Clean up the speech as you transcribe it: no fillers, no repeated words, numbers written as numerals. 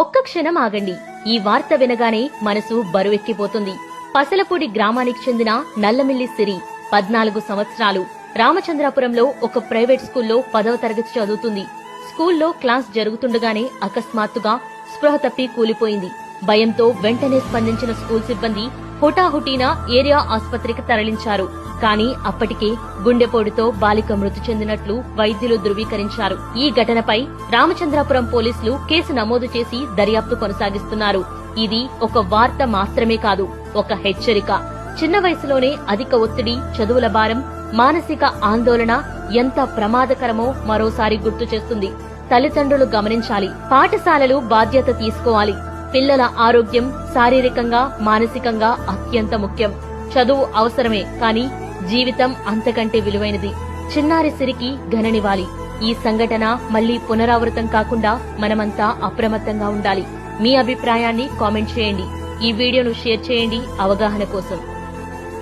ఒక్క క్షణం ఆగండి. ఈ వార్త వినగానే మనసు బరువెక్కిపోతుంది. పసలపూడి గ్రామానికి చెందిన నల్లమిల్లి సిరి 14 సంవత్సరాలు రామచంద్రాపురంలో ఒక ప్రైవేట్ స్కూల్లో 10వ తరగతి చదువుతుంది. స్కూల్లో క్లాస్ జరుగుతుండగానే అకస్మాత్తుగా స్పృహ తప్పి కూలిపోయింది. భయంతో వెంటనే స్పందించిన స్కూల్ సిబ్బంది హుటాహుటీన ఏరియా ఆస్పత్రికి తరలించారు. కానీ అప్పటికే గుండెపోటుతో బాలిక మృతి చెందినట్లు వైద్యులు ధృవీకరించారు. ఈ ఘటనపై రామచంద్రాపురం పోలీసులు కేసు నమోదు చేసి దర్యాప్తు కొనసాగిస్తున్నారు. ఇది ఒక వార్త మాత్రమే కాదు, ఒక హెచ్చరిక. చిన్న వయసులోనే అధిక ఒత్తిడి, చదువుల భారం, మానసిక ఆందోళన ఎంత ప్రమాదకరమో మరోసారి గుర్తు చేస్తుంది. తల్లిదండ్రులు గమనించాలి. పాఠశాలలు బాధ్యత తీసుకోవాలి. పిల్లల ఆరోగ్యం శారీరకంగా, మానసికంగా అత్యంత ముఖ్యం. చదువు అవసరమే, కానీ జీవితం అంతకంటే విలువైనది. చిన్నారి సిరికి ఘననివ్వాలి. ఈ సంఘటన మళ్లీ పునరావృతం కాకుండా మనమంతా అప్రమత్తంగా ఉండాలి. మీ అభిప్రాయాన్ని కామెంట్ చేయండి. ఈ వీడియోను షేర్ చేయండి అవగాహన కోసం.